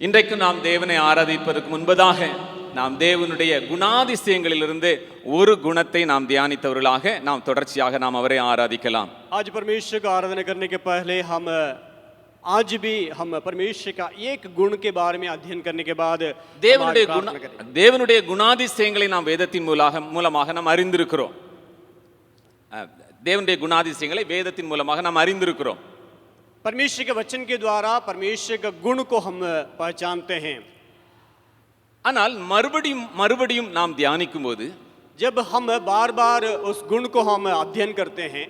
இன்றைக்கு நாம் தேவனை ஆராதிப்பதற்கு முன்பதாக நாம் தேவனுடைய குணாதிசயங்களிலிருந்து ஒரு குணத்தை நாம் தியானித்தவர்களாக நாம் தொடர்ச்சியாக நாம் அவரை ஆராதிக்கலாம். आज परमेश्वर का आराधना करने के पहले आज भी हम परमेश्वर का एक गुण के बारे में अध्ययन करने के बाद தேவனுடைய குணாதிசயங்களை நாம் வேதத்தின் மூலமாக நாம் அறிந்திருக்கிறோம். தேவனுடைய குணாதிசயங்களை வேதத்தின் மூலமாக நாம் அறிந்திருக்கிறோம். परमेश्वर के वचन के द्वारा परमेश्वर का गुण को हम पहचानते हैं. ஆனால் மறுபடியும் நாம் தியானிக்கும் போது जब हम बार बार उस गुण को हम अध्ययन करते हैं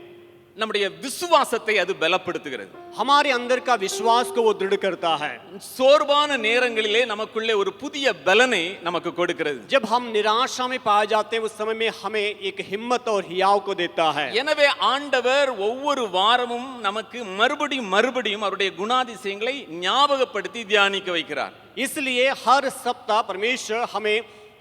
நம்முடைய விசுவாசத்தை அது பலப்படுத்துகிறது. हमारे अंदर का विश्वास को वो दृढ़ करता है. சோர்வான நேரங்களிலே நமக்குள்ளே ஒரு புதிய பலனை நமக்கு கொடுக்கிறது. जब हम निराशा में पाए जाते हैं उस समय में हमें एक हिम्मत और हियाव को देता है. எனவே ஆண்டவர் ஒவ்வொரு வாரமும் நமக்கு மறுபடியும் அவருடைய குணாதிசயங்களை ஞாபகப்படுத்தி தியானிக்க வைக்கிறார். इसलिए हर सप्ताह परमेश्वर हमें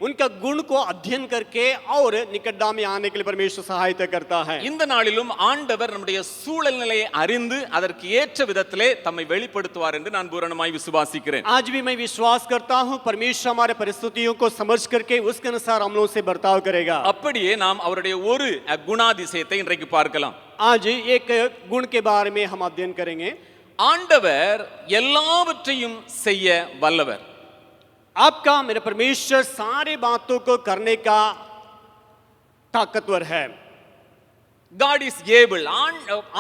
उनका गुण को अध्ययन करके और निकटता में आने के लिए परमेश्वर सहायता करता है. இந்த நாளிலும் ஆண்டவர் நம்முடைய சூழல்நிலையை அறிந்து அதற்கு ஏற்ற விதத்திலே தம்மை வெளிப்படுத்துவார் என்று நான் பூரணமாய் விசுவாசிக்கிறேன். आज भी मैं विश्वास करता हूं परमेश्वर हमारे परिस्थितियों को समझ करके उसके अनुसार हम लोगों से बर्ताव करेगा. அப்படியே நாம் அவருடைய ஒரு குணாதிசயத்தை இன்றைக்கு பார்க்கலாம். आज एक गुण के बारे में हम अध्ययन करेंगे. ஆண்டவர் எல்லாவற்றையும் செய்ய வல்லவர். आपका मेरे परमेश्वर सारे बातों को करने का ताकतवर है. God is able.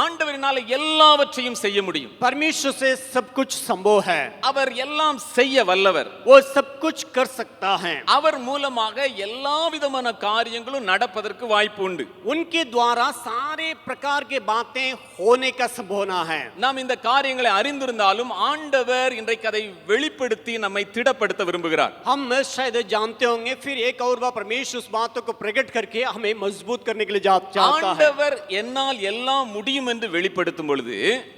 ஆண்டவரினால எல்லாவற்றையும் செய்ய முடியும். परमेश्वर से सब कुछ संभव है. அவர் எல்லாம் செய்ய வல்லவர். वो सब कुछ कर सकता है. அவர் மூலமாக எல்லா விதமான காரியங்களும் நடப்பதற்கு வாய்ப்பு உண்டு. उनके द्वारा सारे प्रकार के बातें होने का संभावना है. நாம் இந்த காரியங்களை அறிந்திருந்தாலும் ஆண்டவர் இன்றைக்கு அதை வெளிப்படுத்தி நம்மை திடப்படுத்த விரும்புகிறார். हम शायद जानते होंगे फिर एक और बार परमेश्वर उस बातों को प्रकट करके हमें मजबूत करने के लिए चाहता है. என்னால் எல்லாம் முடியும் என்று வெளிப்படுத்தும் பொழுது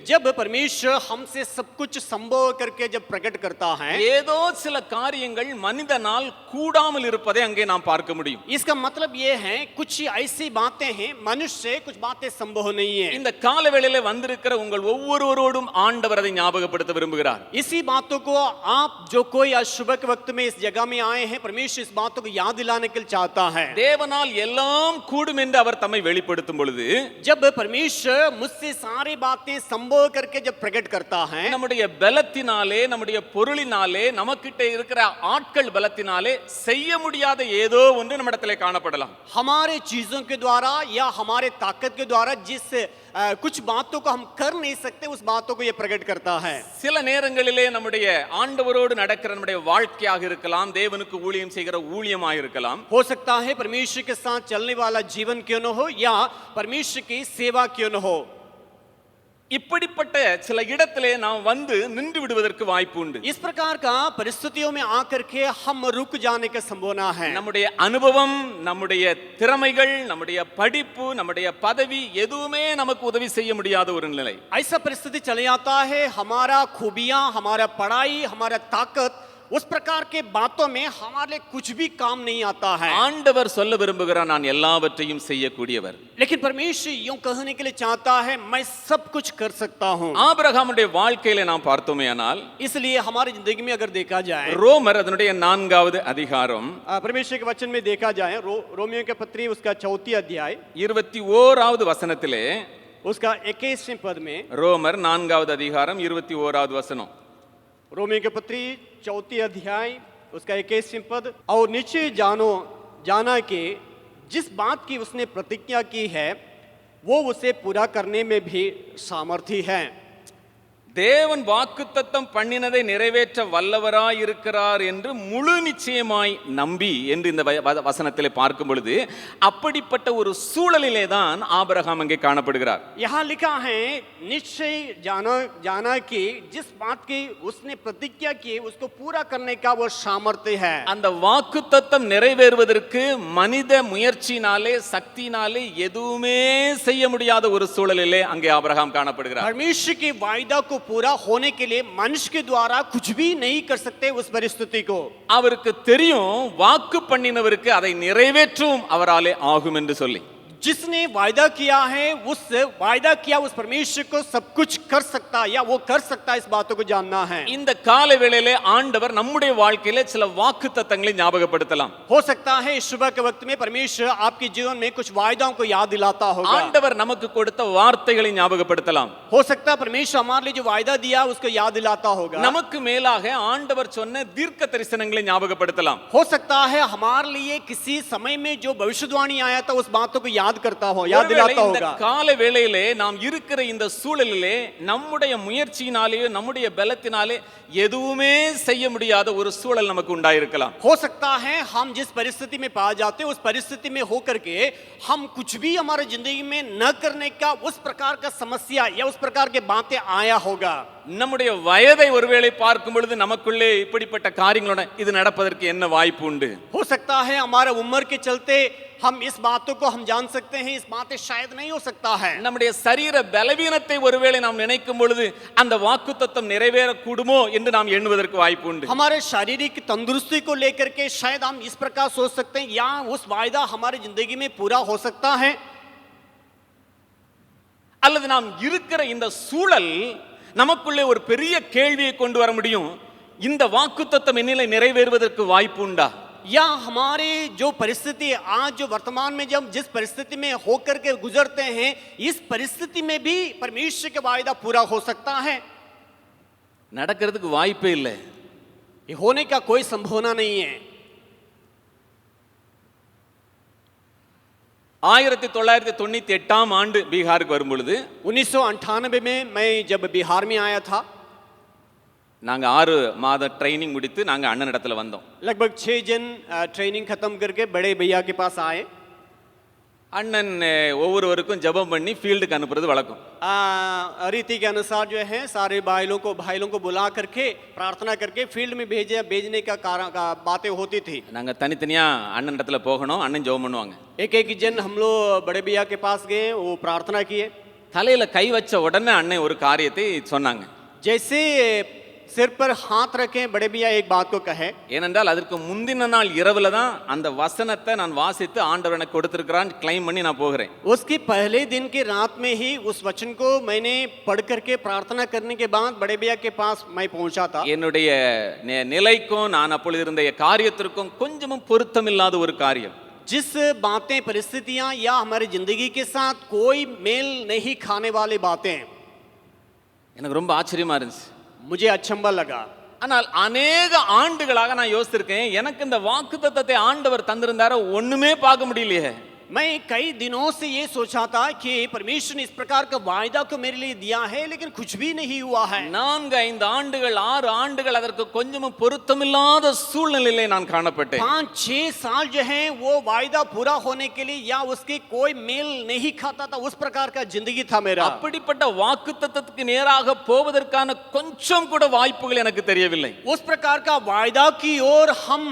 जब परमेश्वर हमसे सब कुछ संभव करके जब प्रकट करता है ஏதோ சில காரியங்கள் மனிதனால் கூடாமல் இருப்பதை அங்கே நாம் பார்க்க முடியும். इसका मतलब ये है कुछ ऐसी बातें हैं मनुष्य से कुछ बातें संभव नहीं है. இந்த காலவேளையிலே வந்திருக்கிற உங்கள் ஒவ்வொருவரோடும் ஆண்டவர் அதை ஞாபகப்படுத்த விரும்புகிறார். इसी बातों को आप जो कोई आज सुबह के वक्त में इस जगह में आए हैं परमेश्वर इस बातों को याद दिलाने के लिए चाहता है. தேவனால் எல்லாம் கூடும் என்று அவர் தம்மை வெளிப்படுத்தும் பொழுது जब परमेश्वर मुझसे सारी बातें संभव करके जब प्रकट करता है நம்முடைய பலத்தினாலே நம்முடைய பொருளினாலே நமக்கிட்ட இருக்கிற ஆட்கள் பலத்தினாலே செய்ய முடியாத ஏதோ ஒன்று நம்மிடத்திலே காணப்படலாம். हमारे चीजों के द्वारा या हमारे ताकत के द्वारा जिस कुछ बातों को हम कर नहीं सकते उस बातों को ये प्रकट करता है. சில நேரங்களிலே நம்முடைய ஆண்டவரோடு நடக்கிற நம்முடைய வாழ்க்கையாக இருக்கலாம், தேவனுக்கு ஊழியம் செய்கிற ஊழியமாக இருக்கலாம். हो सकता है परमेश्वर के साथ चलने वाला जीवन क्यों न हो या परमेश्वर की सेवा क्यों न हो. இப்படிப்பட்ட சில இடத்திலே நாம் வந்து நின்று விடுவதற்கு வாய்ப்பு உண்டு. इस प्रकार का परिस्थितियों में आकर के हम रुक जाने का संभावना है. நம்முடைய அனுபவம், நம்முடைய திறமைகள், நம்முடைய படிப்பு, நம்முடைய பதவி எதுவுமே நமக்கு உதவி செய்ய முடியாத ஒரு நிலை. ऐसा परिस्थिति चले आता है हमारा खूबियां, हमारा पढ़ाई, हमारा ताकत उस प्रकार के बातों में हमारे कुछ भी काम नहीं आता है. ஆண்டவர் சொல்ல விரும்புகிறார் நான் எல்லாவற்றையும் செய்யக்கூடியவர். लेकिन परमेश्वर यूं कहने के लिए चाहता है मैं सब कुछ कर सकता हूं. ஆபிரகாமுடைய வாழ்க்கையிலே நாம் பார்த்தோமேயானால் इसलिए हमारी जिंदगी में अगर देखा जाए ரோமர் அதனுடைய 4வது அதிகாரம் परमेश्वर के वचन में देखा जाए रोमियो के पत्री उसका 4 अध्याय 21வது வசனத்திலே उसका 21वें पद में ரோமர் 4வது அதிகாரம் 21வது வசனம் रोमियो के पत्री 4 अध्याय उसका 21वें पद और निश्चय जाना कि जिस बात की उसने प्रतिज्ञा की है वो उसे पूरा करने में भी सामर्थी है. தேவன் வாக்குத்தத்தம் பண்ணினதை நிறைவேற்ற வல்லவராய் இருக்கிறார் என்று முழு நிச்சயமாய் நம்பி என்று இந்த வசனத்திலே பார்க்கும் பொழுது அப்படிப்பட்ட ஒரு சூழலிலே தான் ஆபிரகாம் அங்கே காணப்படுகிறார். यहाँ लिखा है निश्चय जाना कि जिस बात की उसने प्रतिज्ञा की उसको पूरा करने का वो सामर्थ्य है. அந்த வாக்குத்தத்தம் நிறைவேறுவதற்கு மனித முயற்சியினாலே சக்தியினாலே எதுவுமே செய்ய முடியாத ஒரு சூழலிலே அங்கே ஆபிரகாம் காணப்படுகிறார். परमेश्वर की वायदा को पूरा होने के लिए मनुष्य के द्वारा कुछ भी नहीं कर सकते उस परिस्थिति को. அவருக்கு தெரியும் வாக்கு பண்ணினவருக்கு அதை நிறைவேற்றும் அவராலே ஆகும் என்று சொல்லி. जिसने वायदा किया है उस वायदा किया उस परमेश्वर को सब कुछ कर सकता है या वो कर सकता है, इस बातों को जानना है। இந்த கால வேளையிலே ஆண்டவர் நம்முடைய வாழ்க்கையிலே சில வாக்குத்தத்தங்களை ஞாபகப்படுத்தலாம். हो सकता है इस सुबह के वक्त में परमेश्वर आपके जीवन में कुछ वायदाओं को याद दिलाता होगा। ஆண்டவர் நமக்கு கொடுத்த வார்த்தைகளை ஞாபகப்படுத்தலாம். हो सकता है परमेश्वर हमारे लिए जो वायदा दिया उसको याद दिलाता होगा। நமக்கு மேலாக ஆண்டவர் சொன்ன தீர்க்க தரிசனங்களை ஞாபகப்படுத்தலாம். हो सकता है हमारे लिए किसी समय में जो भविष्यवाणी आया था उस बातों को याद करता हो, याद दिलाता இந்த होगा। கால வேளையிலே நாம் இருக்கிற இந்த சூழலிலே நம்முடைய முயற்சியினாலேயோ நம்முடைய பலத்தினாலே எதுவுமே செய்ய முடியாத ஒரு சூழல் நமக்கு உண்டாயிருக்கலாம். हो सकता है हम जिस परिस्थिति में पा जाते उस परिस्थिति में होकर के हम कुछ भी हमारे जिंदगी में न करने का उस प्रकार का समस्या या उस प्रकार के बातें आया होगा। நம்முடைய வயதை ஒருவேளை பார்க்கும் பொழுது நமக்குள்ளே இப்படிப்பட்ட காரியங்களோட இது நடப்பதற்கு என்ன வாய்ப்பு உண்டு? हो सकता है हमारा उम्र के चलते हम इस बातों को हम जान सकते हैं, इस बातें शायद नहीं हो सकता है। நம்முடைய சரீர பலவீனத்தை ஒருவேளை நாம் நினைக்கும் பொழுது அந்த வாக்குத்தத்தம் நிறைவேறக்கூடுமோ என்று நாம் எண்ணுவதற்கு வாய்ப்பு உண்டு. हमारे शारीरिक तंदुरुस्ती को लेकर के शायद हम इस प्रकार सोच सकते हैं या उस वायदा हमारी जिंदगी में पूरा हो सकता है। அல்லது நாம் இருக்கிற இந்த சூழல் நமக்குள்ளே ஒரு பெரிய கேள்வியை கொண்டு வர முடியும். இந்த வாக்குத்தத்தம் என்னிலே நிறைவேறுவதற்கு வாய்ப்பு உண்டா? या हमारे जो परिस्थिति आज जो वर्तमान में जब जिस परिस्थिति में होकर के गुजरते हैं, इस परिस्थिति में भी परमेश्वर का वायदा पूरा हो सकता है। நடக்கிறதுக்கு வாய்ப்பே இல்லை. ये होने का कोई संभावना नहीं है। 1998 ஆண்டு பீகாருக்கு வரும் பொழுது 1998 में मैं जब बिहार में आया था, நாங்க 6 மாத ட்ரைனிங் முடித்து நாங்க அண்ணன் இடத்துல வந்தோம். लगभग 6 दिन ट्रेनिंग खत्म करके बड़े भैया के पास आए। அண்ணன் ஒவ்வொருவருக்கும் ஜெபம் பண்ணி ஃபீல்டுக்கு அனுப்புறது வழக்கம். रीति के अनुसार जो है सारे भाइयों को बुला करके प्रार्थना करके फील्ड में भेजने का बातें होती थी। நாங்க தனித்தனியா அண்ணன் இடத்துல போகணும், அண்ணன் ஜெபம் பண்ணுவாங்க. एक एक जन हम लोग बड़े भैया के पास गए, वो प्रार्थना किए। தலையில கை வச்ச உடனே அண்ணன் ஒரு காரியத்தை சொன்னாங்க. जैसे सिर पर हाथ रखे बड़े भैया एक बात को कहे, ஏனென்றால் அதற்கு முந்தின நாள் இரவுல தான் அந்த வசனத்தை நான் வாசித்து ஆண்டவர் எனக்கு கொடுத்திருக்கிறான் கிளைம் பண்ணி நான் போகிறேன். उसकी पहले दिन की रात में ही उस वचन को मैंने पढ़ करके प्रार्थना करने के बाद बड़े भैया के पास मैं पहुंचा था। என்னுடைய நிலைக்கும் நான் அப்பொழுது இருந்த காரியத்திற்கும் கொஞ்சமும் பொருத்தமில்லாத ஒரு காரியம். जिस बातें परिस्थितियां या हमारी जिंदगी के साथ कोई मेल नहीं खाने वाली बातें எனக்கு ரொம்ப ஆச்சரியமா இருந்துச்சு. मुझे अचंभा लगा। ஆனால் அநேக ஆண்டுகளாக நான் யோசிச்சிருக்கேன், எனக்கு இந்த வாக்குத்தத்தத்தை ஆண்டவர் தந்திருந்தார ஒண்ணுமே பார்க்க முடியலையே. मैं कई दिनों से ये सोचा था कि परमेश्वर ने इस प्रकार का वायदा को मेरे लिए दिया है, लेकिन कुछ भी नहीं हुआ है। 4-5 ஆண்டுகள் 6 ஆண்டுகள் அதற்கு கொஞ்சமும் பொருத்தமில்லாத சூழ்நிலையிலே நான் காணப்பட்டேன். 5-6 साल जो है वो वायदा पूरा होने के लिए या उसके कोई मेल नहीं खाता था, उस प्रकार का जिंदगी था मेरा। அப்படிப்பட்ட வாக்குத்தத்தத்துக்கு நேராக போவதற்கான கொஞ்சம் கூட வாய்ப்புகள் எனக்கு தெரியவில்லை. उस प्रकार का वायदा की ओर हम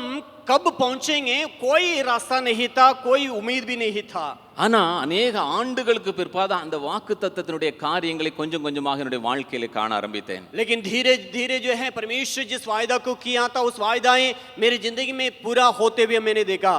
कब पहुंचेंगे कोई रास्ता नहीं था, कोई उम्मीद भी नहीं था। ஆனா அநேக ஆண்டுகளுக்கு பிற்பாடு அந்த வாக்குத்தத்தத்தினுடைய காரியங்களை கொஞ்சம் கொஞ்சமாக என்னுடைய வாழ்க்கையில காண ஆரம்பித்தேன். लेकिन धीरे धीरे जो है परमेश्वर जिस वायदा को किया था उस वायदाएं मेरी जिंदगी में पूरा होते हुए मैंने देखा।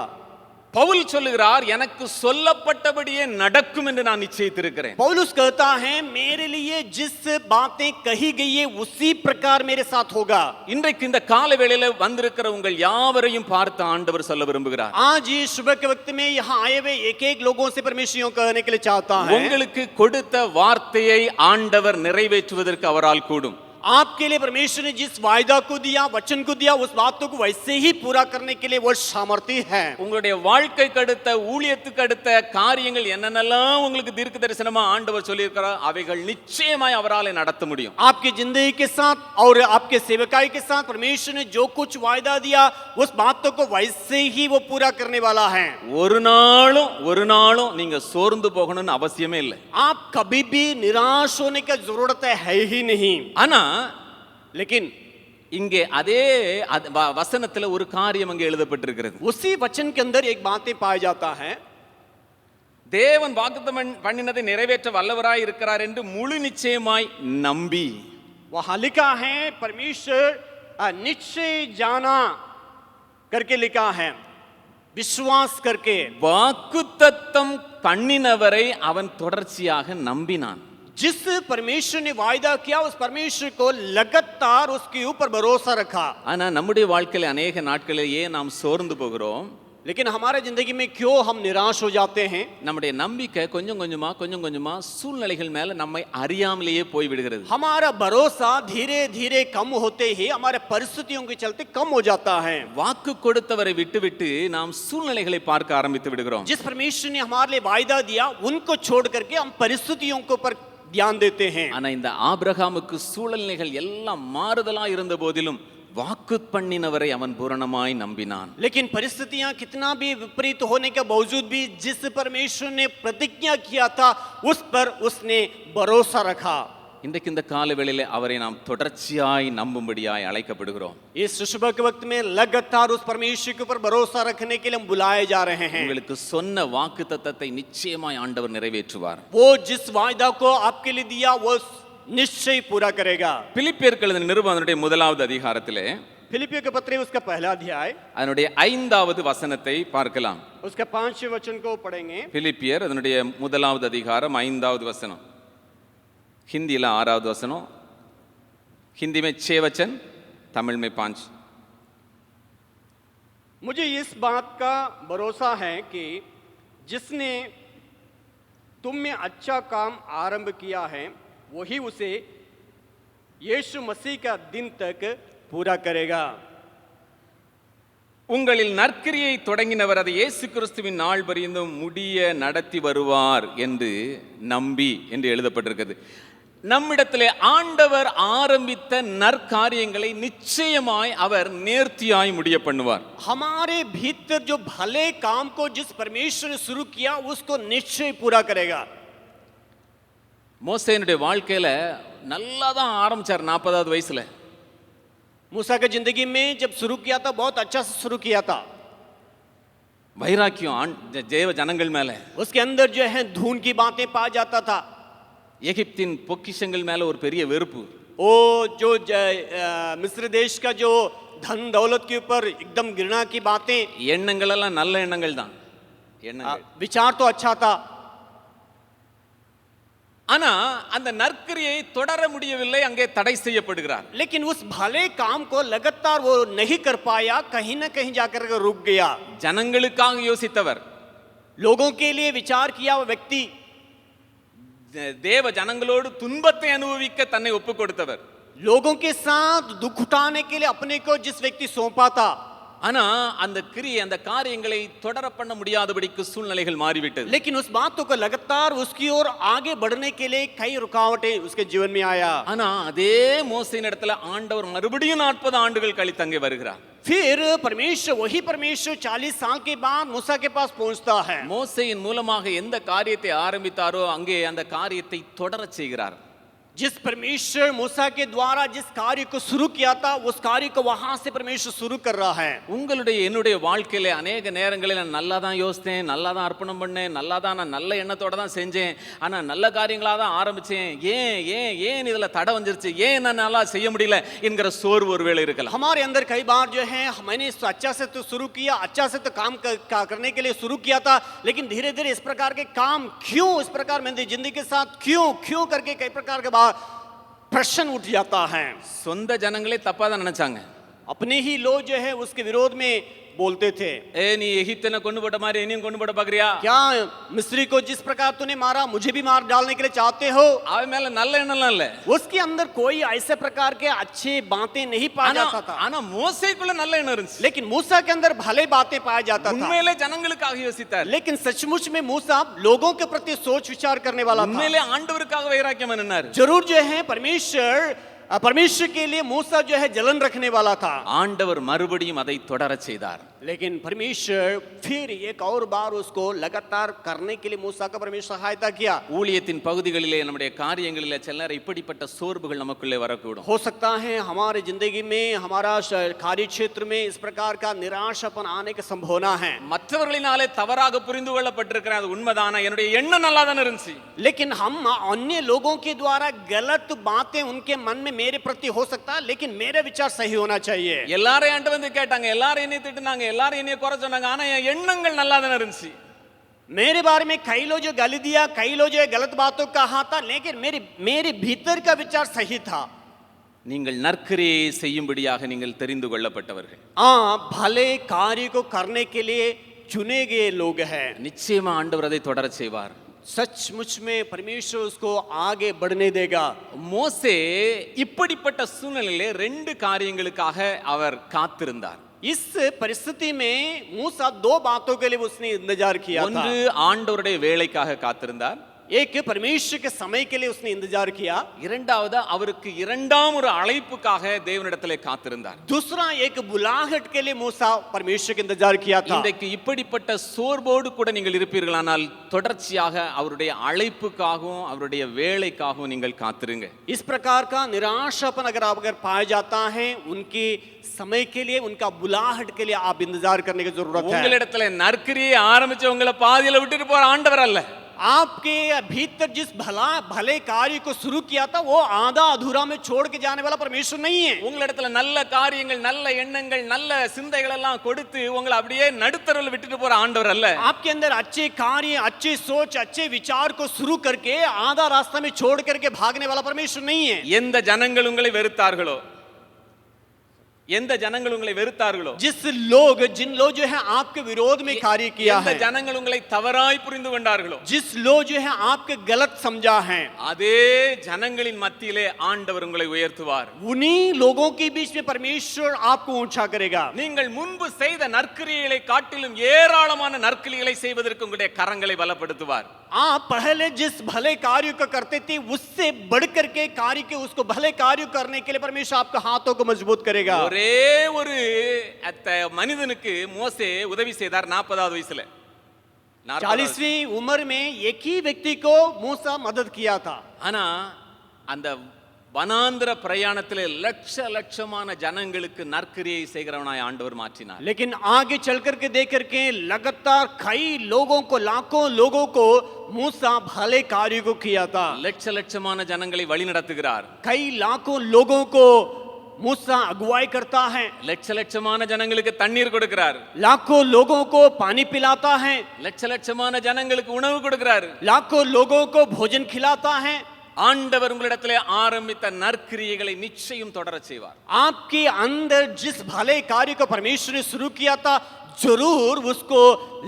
பவுல் சொல்லுகிறார், எனக்கு சொல்லப்பட்டபடியே நடக்கும் என்று நான் நிச்சயித்திருக்கிறேன். पौलुस कहता है मेरे लिए जिस बातें कही गई है उसी प्रकार मेरे साथ होगा। இன்றைக்கு இந்த கால வேளையில வந்திருக்கிற உங்கள் யாவரையும் பார்த்து ஆண்டவர் சொல்ல விரும்புகிறார். आज ये सुबह के वक्त में यहाँ आए हुए एक एक लोगों से परमेश्वर यूं कहने के लिए चाहता है, உங்களுக்கு கொடுத்த வார்த்தையை ஆண்டவர் நிறைவேற்றுவதற்கு அவரால் கூடும். आपके लिए परमेश्वर ने जिस वायदा को दिया, वचन को दिया, उस बातों को वैसे ही पूरा करने के लिए वो सामर्थ्य है। உங்களுடைய வாழ்க்கைக்கு அடுத்த ஊழியத்துக்கு அடுத்த காரியங்கள் என்னென்னலாம் உங்களுக்கு தீர்க்க தரிசனமா ஆண்டவர் சொல்லியிருக்கிறார், அவைகள் நிச்சயமாய் அவரால் நடத்த முடியும். आपकी जिंदगी के साथ और आपके सेवकाई के साथ परमेश्वर ने जो कुछ वायदा दिया उस बातों को वैसे ही वो पूरा करने वाला है। ஒரு நாளும் நீங்க சோர்ந்து போகணும்னு அவசியமே இல்லை. आप कभी भी निराश होने की जरूरत है ही नहीं। ஆனா लेकिन இங்கே அதே வசனத்துல ஒரு காரியம் அங்கே எழுதப்பட்டிருக்கிறது. उसी वचन के अंदर एक बातें पाया जाता है, தேவன் வாக்குத்தத்தம் பண்ணினதை நிறைவேற்ற வல்லவராய் இருக்கிறார் என்று முழு நிச்சயமாய் நம்பி. वहां लिखा है परमेश्वर निश्चय जाना करके लिखा है। विश्वास करके வாக்குத்தத்தம் பண்ணினவரை அவன் தொடர்ச்சியாக நம்பினான். जिस परमेश्वर ने वायदा किया उस परमेश्वर को लगातार उसके ऊपर भरोसा रखा। ஆனா நம்முடைய வாழ்க்கையில अनेक நாட்களில் ஏன் நாம் சோர்ந்து போகிறோம்? लेकिन हमारे जिंदगी में क्यों हम निराश हो जाते हैं? நம்முடைய நம்பிக்கை கொஞ்சம் கொஞ்சமா சூழ்நிலைகள் மேல நம்மை அறியாமலேயே போய் விடுகிறது. हमारा भरोसा धीरे धीरे कम होते ही हमारे परिस्थितियों के चलते कम हो जाता है। வாக்கு கொடுத்தவரை விட்டுவிட்டு நாம் சூழ்நிலைகளை பார்க்க ஆரம்பித்து விடுகிறோம். जिस परमेश्वर ने हमारे लिए वायदा दिया उनको छोड़ करके हम परिस्थितियों के ऊपर ध्यान देते हैं। ஆனா இந்த ஆபிரகாமுக்கு சூழ்நிலைகள் எல்லாம் மாறுதலா இருந்த போதிலும் வாக்கு பண்ணினவரை அவன் பூரணமாய் நம்பினான். लेकिन परिस्थितियां कितना भी विपरीत होने के बावजूद भी जिस परमेश्वर ने प्रतिज्ञा किया था उस पर उसने भरोसा रखा। இன்றைக்கு இந்த காலவேளையிலே அவரை நாம் தொடர்ச்சியாய் நம்பும்படியாய் அழைக்கப்படுகிறோம். इस सुबह के वक्त में लगातार उस परमेश्वर के ऊपर भरोसा रखने के लिए हम बुलाए जा रहे हैं। உங்களுக்கு சொன்ன வாக்குத்தத்தத்தை நிச்சயமாய் ஆண்டவர் நிறைவேற்றுவார். वो जिस वायदा को आपके लिए दिया वो निश्चय पूरा करेगा। பிலிப்பியருக்கு எழுதின நிருபத்தினுடைய முதலாவது அதிகாரத்திலே फिलिपियों के पत्र उसका पहला अध्याय அதனுடைய 5வது வசனத்தை பார்க்கலாம். उसका 5वें वचन को पढ़ेंगे। பிலிப்பியர் அதனுடைய முதலாவது அதிகாரம் 5வது வசனம். हिंदीला 6வது वचனம், हिंदी में 6 वचन, तमिल में 5। मुझे इस बात का भरोसा है कि जिसने तुम में अच्छा काम आरंभ किया है वही उसे यीशु मसीह का दिन तक पूरा करेगा। உங்களில் நற்கிரியை தொடங்கினவர் அதை இயேசு கிறிஸ்துவின் நாள் பரியந்தம் முடிய நடத்தி வருவார் என்று நம்பி என்று எழுதப்பட்டிருக்கிறது. நம்மிடத்திலே ஆண்டவர் ஆரம்பித்த நற்காரியங்களை நிச்சயமாய் அவர் நேர்த்தியாய் முடிய பண்ணுவார். हमारे भीतर जो भले काम को जिस परमेश्वर ने शुरू किया उसको निश्चय पूरा करेगा। மோசேனுடைய வாழ்க்கையில நல்லா தான் ஆரம்பிச்சார் 40வது வயசுல. मूसा की जिंदगी में जब शुरू किया था बहुत अच्छा से शुरू किया था। வைராக்கியம் தேவ ஜனங்கள் மேல, उसके अंदर जो है धून की बातें पा जाता था। எகிப்தின் பொக்கிஷங்கள் மேல ஒரு பெரிய வெறுப்பு. ओ जो मिस्र देश का जो धन दौलत के ऊपर एकदम घृणा की बातें, எண்ணங்கள் எல்லாம் நல்ல எண்ணங்கள் தான், எண்ணங்கள். विचार तो अच्छा था, ஆனா அந்த நற்கிரியை தொடர முடியவில்லை, அங்கே தடை செய்யப்படுகிறார். लेकिन उस भले काम को लगातार वो नहीं कर पाया, कहीं ना कहीं जाकर रुक गया। ஜனங்களுக்காக யோசித்தவர், लोगों के लिए विचार किया वो व्यक्ति, தேவ ஜனங்களோடு துன்பத்தை அனுபவிக்க தன்னை ஒப்பு கொடுத்தவர், लोगों के साथ दुख उठाने के लिए अपने को जिस व्यक्ति सौंपा था, ஆனா அந்த கிரியை அந்த காரியங்களை தொடர பண்ண முடியாதபடிக்கு சூழ்நிலைகள் மாறிவிட்டது. लेकिन उस बातों को लगातार उसकी ओर आगे बढ़ने के लिए कई रुकावटें उसके जीवन में आया। ஆனா அதே மோசேயின் இடத்துல ஆண்டவர் மறுபடியும் 40 ஆண்டுகள் கழித்து அங்கே வருகிறார். फिर परमेश्वर वही परमेश्वर 40 साल के बाद मूसा के पास पहुंचता है। மோசேயின் மூலமாக எந்த காரியத்தை ஆரம்பித்தாரோ அங்கே அந்த காரியத்தை தொடர செய்கிறார். जिस परमेश्वर मूसा के द्वारा जिस कार्य को शुरू किया था उस कार्य को वहां से परमेश्वर शुरू कर रहा है। உங்களுடைய என்னுடைய வாழ்க்கையில अनेक நேரங்களில் நான் நல்லா தான் யோசித்தேன், நல்லா தான் அர்ப்பணம் பண்ணேன், நல்லா தான் நான் நல்ல எண்ணத்தோட தான் செஞ்சேன், ஆனா நல்ல காரியங்களா தான் ஆரம்பிச்சேன், ஏன் ஏன் ஏன் இதுல தடை வந்துருச்சு, ஏன் நான் நல்லா செய்ய முடியல என்கிற சோர்வு ஒருவேளை இருக்கலாம். हमारे अंदर कई बार जो है मैंने अच्छा से तो शुरू किया, अच्छा से तो काम करने के लिए शुरू किया था, लेकिन धीरे धीरे इस प्रकार के काम क्यों इस प्रकार मेरी जिंदगी के साथ क्यों क्यों करके कई प्रकार के प्रश्न उठ जाता है। சொந்த ஜனங்களே தப்பா தான் நினைச்சாங்க. अपने ही लोग जो है उसके विरोध में बोलते थे, ஏ நீ எகிப்தியனை கொண்டு போட்ட மாதிரி என்னையும் கொண்டு போட பாக்குறியா, क्या मिस्री को जिस प्रकार तूने मारा मुझे भी मार डालने के लिए चाहते हो। அவன் மேல நல்ல எண்ணம்லாம் இல்ல, उसके अंदर कोई ऐसे प्रकार के अच्छे बातें नहीं पाया जाता था, ஆனா மோசேக்குள்ள நல்ல எண்ணம் இருந்துச்சு. लेकिन मूसा के अंदर भले बातें पाया जाता था। உண்மையிலே ஜனங்களுக்காக யோசித்தார், लेकिन सचमुच में मूसा लोगों के प्रति सोच विचार करने वाला था। உண்மையிலே ஆண்டவருக்காக வைராக்கியம் நின்னார். जरूर जो है परमेश्वर के लिए मूसा जो है जलन रखने वाला था। ஆண்டவர் மறுபடியும் அதை தொடர செய்தார். लेकिन परमेश्वर फिर एक और बार उसको लगातार करने के लिए मूसा का परमेश्वर सहायता किया। ஊழியத்தின் பகுதிகளிலே நம்முடைய காரியங்களிலே சில நேரம் இப்படிப்பட்ட சோர்வுகள் நமக்குள்ளே வரக்கூடும். हो सकता है हमारे जिंदगी में हमारा कार्य क्षेत्र में इस प्रकार का निराशापन आने की संभावना है। மற்றவர்களினாலே தவறாக புரிந்து கொள்ளப்பட்டிருக்கிற அது உண்மைதானா, என்னுடைய எண்ணம் நல்லா தான இருந்துச்சு, लेकिन हम अन्य लोगों के द्वारा गलत बातें उनके मन में मेरे प्रति हो सकता है, लेकिन मेरा विचार सही होना चाहिए। எல்லாரும் என்கிட்ட வந்து கேட்டாங்க, எல்லாரும் என்னை திட்டுனாங்க, எல்லாரும் என்னைய குறை சொன்னாங்க, ஆனா என் எண்ணங்கள் நல்லா தானே இருந்துச்சு. मेरे बारे में कई लोग जो गाली दिया, कई लोग जो गलत बातों का कहा था, लेकिन मेरे भीतर का विचार सही था. நீங்கள் நற்கிரியை செய்யும்படியாக நீங்கள் தெரிந்து கொள்ளப்பட்டவர்கள். भले कार्य को करने के लिए चुने गए लोग हैं. நிச்சயமா ஆண்டவர் அதை தொடரச் செய்வார். सचमुच में परमेश्वर उसको आगे बढ़ने देगा. மோசே இப்படிப்பட்ட சூழ்நிலையிலே 2 காரியங்களுக்காக அவர் காத்திருந்தார். इस परिस्थिति में मूसा 2 बातों के लिए उसने इंतजार किया था. ஒன்று ஆண்டவருடைய வேலைக்காக காத்திருந்தார். एक परमेश्वर के समय के लिए उसने इंतजार किया. இரண்டாவது அவருக்கு இரண்டாம் ஒரு அழைப்புக்காக தேவனிடத்திலே காத்திருந்தார். दूसरा एक बुलाहट के लिए मूसा परमेश्वर के इंतजार किया था. இன்றைக்கு இப்படிப்பட்ட சோர்வோடு கூட நீங்கள் இருப்பீர்களானால் தொடர்ச்சியாக அவருடைய அழைப்புக்காகவும் அவருடைய வேலைக்காகவும் நீங்கள் காத்திருங்க. इस प्रकार का निराशापन अगर पाया जाता है, उनकी समय के लिए, उनका बुलाहट के लिए आप इंतजार करने की जरूरत है. உங்களிடத்திலே நற்கிரியை ஆரம்பிச்சு உங்களை பாதியில விட்டுட்டு போற ஆண்டவர் அல்ல. आपके भीतर जिस भले कार्य को शुरू किया था, वो आधा अधूरा में छोड़ के जाने वाला परमेश्वर नहीं है. உங்களிடத்துல நல்ல காரியங்கள், நல்ல எண்ணங்கள், நல்ல சிந்தைகள் எல்லாம் கொடுத்து உங்களை அப்படியே நடுத்தரவில் விட்டுட்டு போற ஆண்டவர் அல்ல. आपके अंदर अच्छे कार्य, अच्छे सोच, अच्छे विचार को शुरू करके आधा रास्ता में छोड़ करके भागने वाला परमेश्वर नहीं है. எந்த ஜனங்கள் உங்களை வெறுத்தார்களோ, எந்த ஜனங்கள் உங்களை வெறுத்தார்களோ, जिन लोग जो है आपके विरोध में कार्य किया எந்த है, ஜனங்கள் உங்களை தவறாய் புரிந்து கொண்டார்களோ, जिस लोग जो है आपके गलत समझा है, அதே ஜனங்களின் மத்தியிலே ஆண்டவர் உங்களை உயர்த்துவார். उन्हीं लोगों के बीच में परमेश्वर आपको ऊंचा करेगा. நீங்கள் முன்பு செய்த நற்கிரியைகளை காட்டிலும் ஏராளமான நற்கிரியைகளை செய்வதற்கு உங்களுடைய கரங்களை பலப்படுத்துவார். आप पहले जिस भले कार्य को करते थे, उससे बढ़ करके कार्य के उसको भले कार्य करने के लिए परमेश्वर आपके हाथों को मजबूत करेगा. ஒரே ஒரு மனிதனுக்கு மோசே உதவி செய்தார் 40வது வயசுல. 40वीं उम्र में एक ही व्यक्ति को मूसा मदद किया था. ஆனா அந்த வனாந்திர பிரயாணத்திலே லட்சமான ஜனங்களுக்கு நற்கிரியை செய்கிறவனாய் ஆண்டவர் மாற்றினார். लेकिन आगे चल करके देख करके लगातार कई लोगों को, लाखों लोगों को मूसा भले कार्य को किया था. லட்சமான ஜனங்களை வழி நடத்துகிறார். कई लाखों लोगों को मूसा अगुवाई करता है. லட்சமான ஜனங்களுக்கு தண்ணீர் கொடுக்கிறார். लाखों लोगों को पानी पिलाता है. லட்சமான ஜனங்களுக்கு உணவு கொடுக்கிறார். लाखों लोगों को भोजन खिलाता है. ஆண்டவர் உங்களிடத்திலே ஆரம்பித்த நற்கிரியைகளை நிச்சயம் தொடரச் செய்வார். आपके अंदर जिस भले कार्य को परमेश्वर ने शुरू किया था, जरूर उसको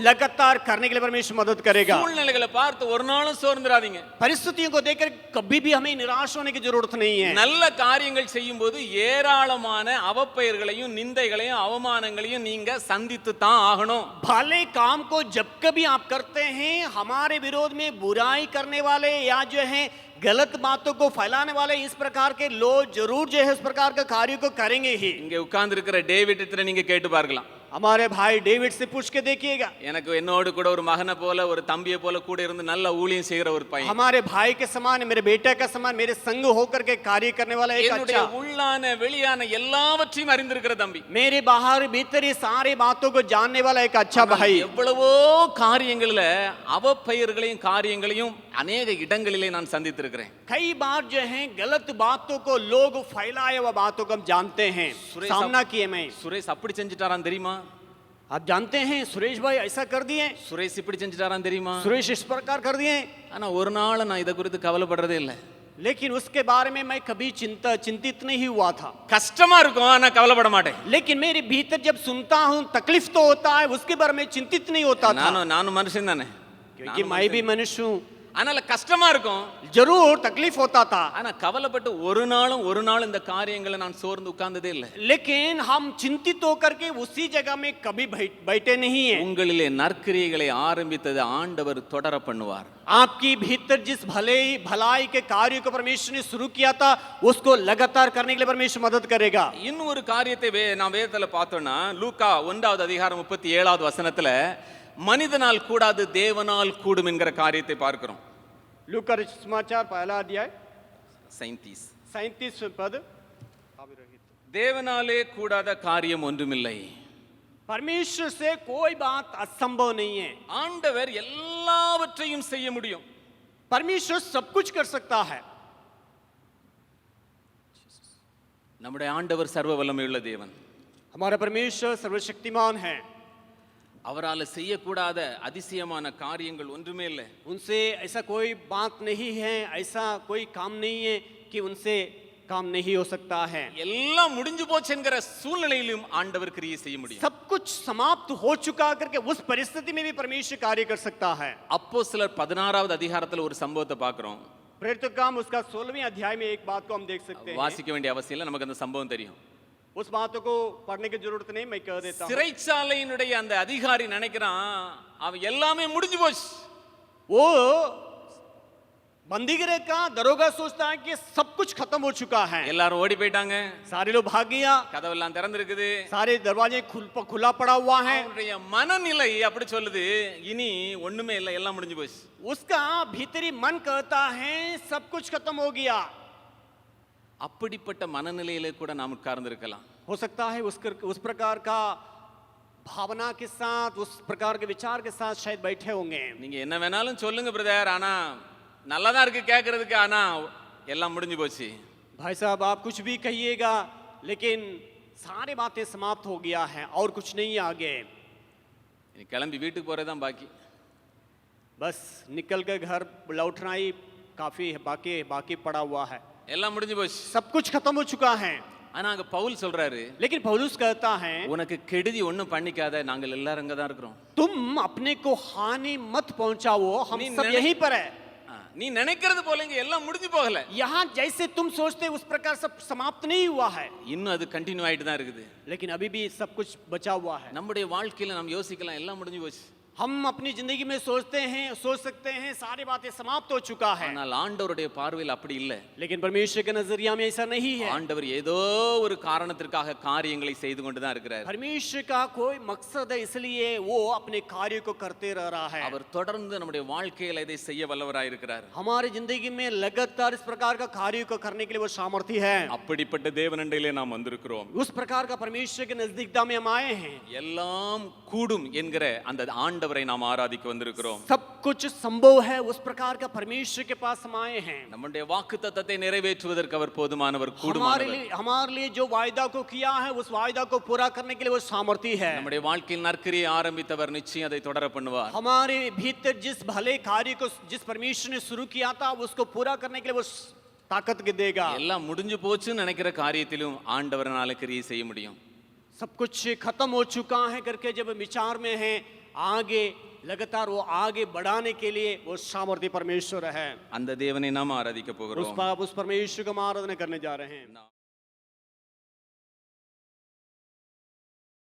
लगातार करने के लिए परमेश्वर मदद करेगा. சூழ்நிலைகளை பார்த்து ஒரு நாளும் சோர்ந்துராதீங்க. परिस्थितियों को देखकर कभी भी हमें निराश होने की जरूरत नहीं है. நல்ல காரியங்கள் செய்யும்போது ஏராளமான அவப்பெயர்களையும், நிந்தைகளையும், அவமானங்களையும் நீங்க சந்தித்து தான் ஆகணும். भले काम को जब कभी आप करते हैं, हमारे विरोध में बुराई करने वाले या जो है गलत बातों को फैलाने वाले इस प्रकार के लोग जरूर जो है इस प्रकार का कार्य को करेंगे ही. இங்கே உட்கார்ந்து இருக்கிற டேவிட் இடத்துல நீங்க கேட்டு பார்க்கலாம். हमारे भाई डेविड से पूछ के देखिएगा. எனக்கு என்னோடு கூட ஒரு மகனை போல, ஒரு தம்பியை போல கூட இருந்து நல்ல ஊழியம் செய்கிற ஒரு பையன். हमारे भाई के समान, मेरे बेटे का समान, मेरे संग होकर के कार्य करने वाला एक என்னுடைய अच्छा, உள்ளான வெளியான எல்லாவற்றையும் அறிந்திருக்கிற தம்பி. मेरे बाहर भीतर ये सारी बातों को जानने वाला एक अच्छा भाई. எவ்வளவோ காரியங்கள்ல அவப்பெயர்களையும் காரியங்களையும் अनेक இடங்களிலே நான் சந்தித்திருக்கிறேன். कई बार जो है गलत बातों को लोग फैलाए हुआ बातों को हम जानते हैं, सामना किए. मैं சுரேஷ் அப்படி செஞ்சுட்டாரான் தெரியுமா? आप जानते हैं सुरेश भाई ऐसा कर दिए, சுரேஷ் இப்படி செஞ்சுட்டாரான் தெரியுமா? सुरेश इस प्रकार कर दिए. ஆனா ஒரு நாள் நான் இதை குறித்து கவலைப்படுறதே இல்லை. लेकिन उसके बारे में मैं कभी चिंतित नहीं हुआ था. கஷ்டமா இருக்கும், ஆனா கவலைப்பட மாட்டேன். लेकिन मेरे भीतर जब सुनता हूँ तकलीफ तो होता है, उसके बारे में चिंतित नहीं होता था. நானும் மனுஷன் தானே, क्योंकि मैं भी मनुष्य हूँ. அதனால கஷ்டமா இருக்கும், जरूर तकलीफ होता था. ஆனா கவலைப்பட்டு ஒரு நாள் இந்த காரியங்களை நான் சோர்ந்து உட்கார்ந்ததே இல்லை. लेकिन हम चिंतित होकर के उसी जगह में कभी बैठे नहीं है. உங்களிலே நற்கிரியைகளை ஆரம்பித்தது ஆண்டவர் தொடர பண்ணுவார். आपकी भीतर जिस भलाई के कार्य को परमेश्वर ने शुरू किया था, उसको लगातार करने के लिए परमेश्वर मदद करेगा. இன்னும் ஒரு காரியத்தை நாம் வேதத்துல பார்த்தோம்னா, லூக்கா 1வது அதிகாரம் 37வது வசனத்துல மனிதனால் கூடாது தேவனால் கூடும் என்கிற காரியத்தை பார்க்கிறோம். लूका समाचार पहला अध्याय 37 पद. தேவனாலே கூடாத காரியம் ஒன்றுமில்லை. परमेश्वर से कोई बात असंभव नहीं है. ஆண்டவர் எல்லாவற்றையும் செய்ய முடியும். परमेश्वर सब कुछ कर सकता है. நம்முடைய ஆண்டவர் சர்வ வல்லமையுள்ள தேவன். हमारा परमेश्वर सर्वशक्तिमान है. அவரால் செய்யக்கூடாத அதிசயமான காரியங்கள் ஒன்றுமே இல்லை. उनसे ऐसा कोई बात नहीं है, ऐसा कोई काम नहीं है कि उनसे काम नहीं हो सकता है. எல்லாம் முடிஞ்சு போச்சு என்கிற சூழ்நிலையிலும் ஆண்டவர் கிரியை செய்ய முடியும். सब कुछ समाप्त हो चुका करके उस परिस्थिति में भी परमेश्वर कार्य कर सकता है. அப்போஸ்தலர் 16வது அதிகாரத்துல ஒரு சம்பவத்தை பார்க்கிறோம். प्रेरित काम उसका 16वें अध्याय में एक बात को हम देख सकते हैं. வாசிக்க வேண்டிய அவசியம் இல்லை, நமக்கு அந்த சம்பவம் தெரியும். उस बातों को पढ़ने की जरूरत नहीं, मैं कह देता हूं. சிறைச்சாலையினுடைய அந்த அதிகாரி நினைக்கிறான் அவன் எல்லாமே முடிஞ்சு போச்சு. वो बंदीगृह का दरोगा सोचता है कि सब कुछ खत्म हो चुका है. எல்லாரும் ஓடி போயிட்டாங்க, सारे लोग भाग गया, கதவெல்லாம் திறந்திருக்குது. सारे दरवाजे खुला पड़ा हुआ है. அவனுடைய மனநிலை அப்படி சொல்லுது, இனி ஒண்ணுமே இல்லை, எல்லாம் முடிஞ்சு போச்சு. उसका भीतरी मन कहता है सब कुछ खत्म हो गया. அப்படிப்பட்ட மனநிலையிலே கூட நாம் உட்கார்ந்திருக்கலாம். हो सकता है उस प्रकार का भावना के साथ, उस प्रकार के विचार के साथ शायद बैठे होंगे. நீங்க என்ன வேணாலும் சொல்லுங்க பிரதர், ஆனா நல்லதா இருக்கு கேட்கறதுக்கு, ஆனா எல்லாம் முடிஞ்சு போச்சு. भाई साहब आप कुछ भी कहिएगा, लेकिन सारी बातें समाप्त हो गया है और कुछ नहीं आगे. நீ கிளம்பி வீட்டுக்கு போறதுதான் பாக்கி. बस निकल कर घर लौटना ही काफी है, बाकी पड़ा हुआ है. எல்லாம் முடிஞ்சு போச்சு. सब कुछ खत्म हो चुका है. ஆனா அங்க பவுல் சொல்றாரு, लेकिन पौलुस कहता है உனக்கு கெடுதி ஒண்ணும் பண்ணிக்காத, நாங்கள் எல்லாரும் அங்க தான் இருக்கிறோம். तुम अपने को हानि मत पहुंचाओ, हम नहीं, सब नहीं, यहीं पर है. நீ நினைக்கிறது போல இங்க எல்லாம் முடிஞ்சு போகல. यहाँ जैसे तुम सोचते उस प्रकार सब समाप्त नहीं हुआ है, இன்னும் அது கண்டினியூ ஆயிட்டு தான் இருக்குது. लेकिन अभी भी सब कुछ बचा हुआ है. நம்முடைய வாழ்க்கையில நாம் யோசிக்கலாம், எல்லாம் முடிஞ்சு போச்சு. हम अपनी जिंदगी में सोच सकते हैं सारी बातें समाप्त हो चुका है, ஆனால் ஆண்டவருடைய பார்வையில் அப்படி இல்லை. लेकिन परमेश्वर के नजरिया में ऐसा नहीं है. ஆண்டவர் ஏதோ ஒரு காரணத்திற்காக காரியங்களை செய்து கொண்டு தான் இருக்கிறார். परमेश्वर का कोई मकसद है, इसलिए वो अपने कार्य को करते रह रहा है. அவர் தொடர்ந்து நம்முடைய வாழ்க்கையில இதை செய்ய வல்லவராய் இருக்கிறார். हमारी जिंदगी में लगातार इस प्रकार का कार्य को करने के लिए वो सामर्थ्य है. அப்படிப்பட்ட தேவனண்டையிலே நாம் வந்திருக்கிறோம். उस प्रकार का परमेश्वर के नजदीकता में हम आए हैं. எல்லாம் கூடும் என்கிற அந்த ஆண்டவரை நாம் ஆராதிக்க வந்திருக்கிறோம். सब कुछ संभव है, उस प्रकार का परमेश्वर के पास हम आए हैं. நம்முடைய வாக்குத்தத்தத்தை நிறைவேற்றுவதற்கு அவர் போதுமானவர், கூடுமானவர். हमारे लिए जो वायदा को किया है उस वायदा को पूरा करने के लिए वो सामर्थ्य है. நம்முடைய வாழ்க்கையில் நற்கிரியை ஆரம்பித்தவர் நிச்சயம் அதை தொடர பண்ணுவார். हमारे भीतर जिस भले कार्य को जिस परमेश्वर ने शुरू किया था उसको पूरा करने के लिए वो ताकत के देगा. எல்லாம் முடிஞ்சு போச்சுன்னு நினைக்கிற காரியத்திலும் ஆண்டவரால கிரியை செய்ய முடியும். सब कुछ खत्म हो चुका है करके जब विचार में है, आगे लगातार वो आगे बढ़ाने के लिए वो सामर्थ्य परमेश्वर है. அந்த தேவனை நாம் ஆராதிக்க போகிறோம். उस परमेश्वर को हम आराधना करने जा रहे हैं.